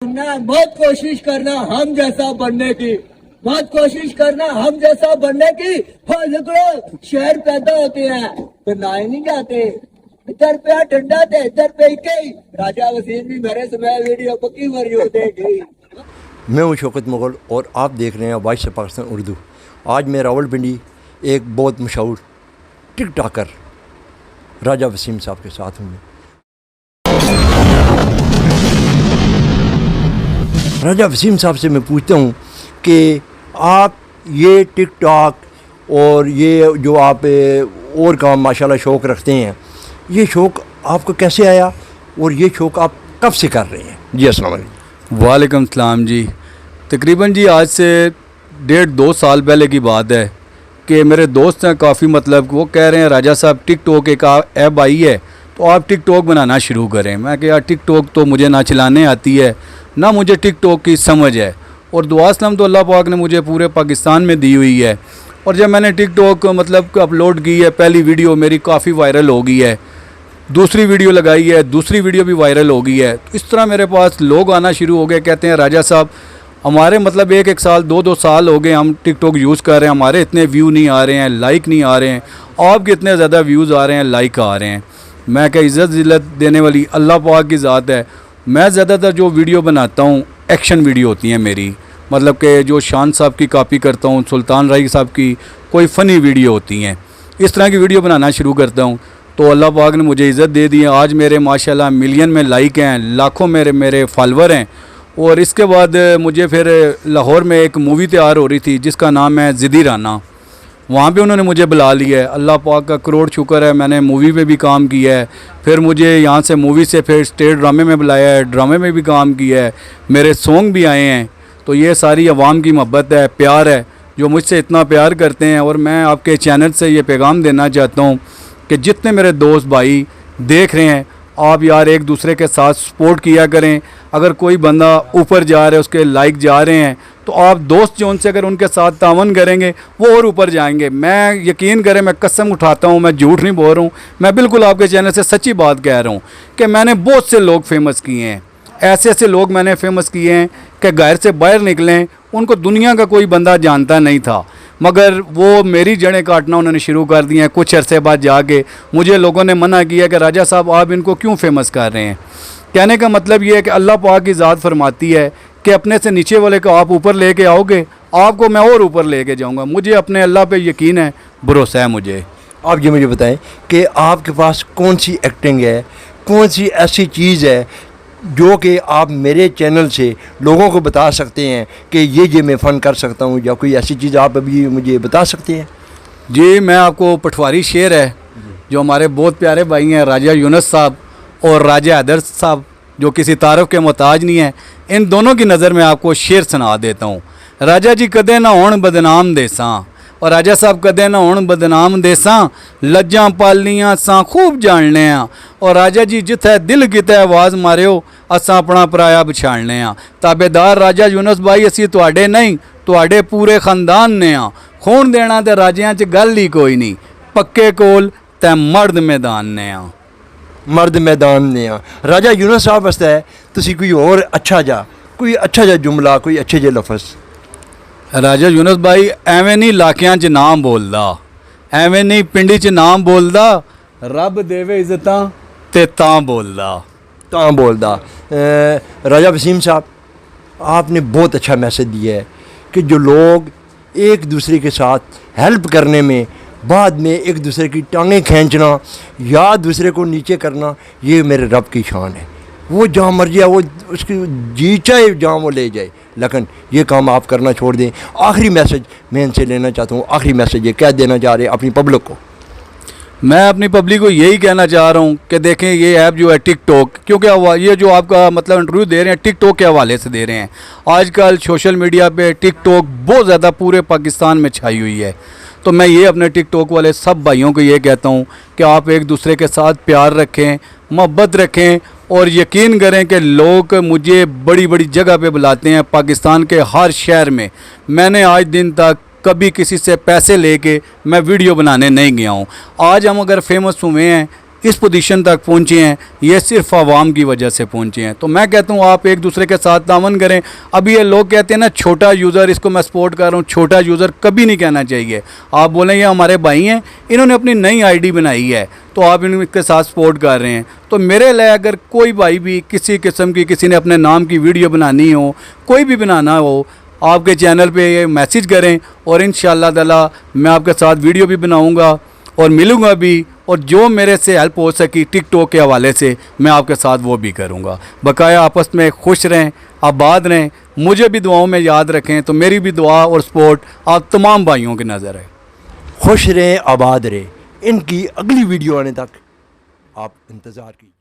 बहुत कोशिश करना हम जैसा बनने की, बहुत कोशिश करना हम जैसा बनने की। शहर पैदा होते हैं तो नहाए नहीं जाते, इधर पे ठंडा थे इधर पे ही। राजा वसीम भी मेरे समय वीडियो पक्की मरी देगी। मैं हूं शौकत मुगल और आप देख रहे हैं वॉइस ऑफ पाकिस्तान उर्दू। आज मैं रावलपिंडी एक बहुत मशहूर टिक टॉकर राजा वसीम साहब के साथ हूँ। राजा वसीम साहब से मैं पूछता हूँ कि आप ये टिक टॉक और ये जो आप और काम माशाल्लाह शौक़ रखते हैं, ये शौक़ आपको कैसे आया और ये शौक़ आप कब से कर रहे हैं? जी अस्सलाम वालेकुम। वालेकुम सलाम जी। तकरीबन जी आज से 1.5-2 साल पहले की बात है कि मेरे दोस्त हैं काफ़ी, मतलब वो कह रहे हैं राजा साहब टिक टॉक एक ऐप आई है तो आप टिक टॉक बनाना शुरू करें। मैं कहा यार टिक टॉक तो मुझे ना चलाने आती है ना मुझे टिक टॉक की समझ है, और दुआ सलाम तो अल्लाह पाक ने मुझे पूरे पाकिस्तान में दी हुई है। और जब मैंने टिक टॉक मतलब अपलोड की है, पहली वीडियो मेरी काफ़ी वायरल हो गई है, दूसरी वीडियो लगाई है, दूसरी वीडियो भी वायरल हो गई है। तो इस तरह मेरे पास लोग आना शुरू हो गए, कहते हैं राजा साहब हमारे मतलब एक साल 2 साल हो गए हम टिक टॉक यूज़ कर रहे हैं, हमारे इतने व्यू नहीं आ रहे हैं, लाइक नहीं आ रहे हैं, आपके इतने ज़्यादा व्यूज़ आ रहे हैं, लाइक आ रहे हैं। मैं क्या इज़्ज़त ज़िल्लत देने वाली अल्लाह पाक की ज़ात है। मैं ज़्यादातर जो वीडियो बनाता हूँ एक्शन वीडियो होती हैं मेरी, मतलब कि जो शान साहब की कॉपी करता हूँ, सुल्तान राय साहब की कोई फ़नी वीडियो होती हैं, इस तरह की वीडियो बनाना शुरू करता हूँ। तो अल्लाह पाक ने मुझे इज़्ज़त दे दी है। आज मेरे माशाल्लाह मिलियन में लाइक हैं, लाखों मेरे फॉलोवर हैं। और इसके बाद मुझे फिर लाहौर में एक मूवी तैयार हो रही थी जिसका नाम है ज़िदी राना, वहाँ पे उन्होंने मुझे बुला लिया है। अल्लाह पाक का करोड़ शुक्र है, मैंने मूवी में भी काम किया है। फिर मुझे यहाँ से मूवी से फिर स्टेट ड्रामे में बुलाया है, ड्रामे में भी काम किया है, मेरे सॉन्ग भी आए हैं। तो ये सारी अवाम की मोहब्बत है, प्यार है, जो मुझसे इतना प्यार करते हैं। और मैं आपके चैनल से ये पैगाम देना चाहता हूँ कि जितने मेरे दोस्त भाई देख रहे हैं, आप यार एक दूसरे के साथ सपोर्ट किया करें। अगर कोई बंदा ऊपर जा रहा है, उसके लाइक जा रहे हैं, तो आप दोस्त जो उनसे अगर उनके साथ तावन करेंगे वो और ऊपर जाएंगे। मैं यकीन करें, मैं कसम उठाता हूँ, मैं झूठ नहीं बोल रहा हूँ, मैं बिल्कुल आपके चैनल से सच्ची बात कह रहा हूँ कि मैंने बहुत से लोग फेमस किए हैं, ऐसे लोग मैंने फेमस किए हैं कि घर से बाहर निकलें उनको दुनिया का कोई बंदा जानता नहीं था, मगर वो मेरी जड़ें काटना उन्होंने शुरू कर दी हैं। कुछ अरसे बाद जाके मुझे लोगों ने मना किया कि राजा साहब आप इनको क्यों फेमस कर रहे हैं। कहने का मतलब ये है कि अल्लाह पाक की ज़ात फरमाती है कि अपने से नीचे वाले को आप ऊपर लेके आओगे, आपको मैं और ऊपर लेके जाऊंगा। मुझे अपने अल्लाह पे यकीन है, भरोसा है मुझे। आप ये मुझे बताएं कि आपके पास कौन सी एक्टिंग है, कौन सी ऐसी चीज़ है जो कि आप मेरे चैनल से लोगों को बता सकते हैं कि ये मैं फ़न कर सकता हूँ, या कोई ऐसी चीज़ आप अभी मुझे बता सकते हैं? जी, मैं आपको पटवारी शेर है जो हमारे बहुत प्यारे भाई हैं राजा यूनुस साहब और राजा आदर्श साहब, जो किसी तारफ़ के मोहताज नहीं है, इन दोनों की नज़र में आपको शेर सुना देता हूँ। राजा जी कदे ना होण बदनाम देसां, और राजा साहब कदे ना होण बदनाम देसां, लज्जां पालियां सां खूब जानने आ। और राजा जी जिथे दिल किते आवाज़ मारियो असां अपना पराया बछाड़ने आ। ताबेदार राजा यूनुस भाई असी तुहाडे नहीं, तुहाडे पूरे खानदान ने आ। खून देना ते राजियां च गल ही कोई नहीं, पक्के कोल ते मर्द मैदान ने आ। मर्द मैदान ने आ। राजा यूनुस साहब वास्ते तुसी कोई और अच्छा जा जुमला, कोई अच्छे जे लफज। राजा यूनुस भाई एवें नहीं इलाकियां च नाम बोलदा, एवें नहीं पिंडी च नाम बोलदा, रब देवे इज्जतां ते तां बोलदा। राजा वसीम साहब, आपने बहुत अच्छा मैसेज दिया है कि जो लोग एक दूसरे के साथ हेल्प करने में बाद में एक दूसरे की टांगें खींचना या दूसरे को नीचे करना, ये मेरे रब की शान है। वो जहाँ मर्जी है, वो उसकी जी चाहे जहाँ वो ले जाए, लेकिन ये काम आप करना छोड़ दें। आखिरी मैसेज मैं इनसे लेना चाहता हूँ, आखिरी मैसेज ये क्या देना चाह रहे हैं अपनी पब्लिक को? मैं अपनी पब्लिक को यही कहना चाह रहा हूँ कि देखें ये ऐप जो है टिक टॉक, क्योंकि ये जो आपका मतलब इंटरव्यू दे रहे हैं टिक टॉक के हवाले से दे रहे हैं। आजकल सोशल मीडिया पे टिक टॉक बहुत ज़्यादा पूरे पाकिस्तान में छाई हुई है। तो मैं ये अपने टिक टॉक वाले सब भाइयों को ये कहता हूँ कि आप एक दूसरे के साथ प्यार रखें, मोहब्बत रखें, और यकीन करें कि लोग मुझे बड़ी बड़ी जगह पे बुलाते हैं पाकिस्तान के हर शहर में। मैंने आज दिन तक कभी किसी से पैसे लेके मैं वीडियो बनाने नहीं गया हूँ। आज हम अगर फेमस हुए हैं इस पोजीशन तक पहुँचे हैं, ये सिर्फ आवाम की वजह से पहुँचे हैं। तो मैं कहता हूँ आप एक दूसरे के साथ तावन करें। अभी ये लोग कहते हैं ना छोटा यूज़र, इसको मैं सपोर्ट कर रहा हूँ, छोटा यूज़र कभी नहीं कहना चाहिए। आप बोलें ये हमारे भाई हैं, इन्होंने अपनी नई आईडी बनाई है तो आप इनके साथ सपोर्ट कर रहे हैं। तो मेरे लिए अगर कोई भाई भी किसी किस्म की, किसी ने अपने नाम की वीडियो बनानी हो, कोई भी बनाना हो, आपके चैनल पे ये मैसेज करें और इंशाअल्लाह ताला मैं आपके साथ वीडियो भी बनाऊंगा और मिलूंगा भी, और जो मेरे से हेल्प हो सकी टिकटॉक के हवाले से मैं आपके साथ वो भी करूंगा। बकाया आपस में खुश रहें, आबाद रहें, मुझे भी दुआओं में याद रखें। तो मेरी भी दुआ और सपोर्ट आप तमाम भाइयों की नज़र है। खुश रहें, आबाद रहें। इनकी अगली वीडियो आने तक आप इंतज़ार कीजिए।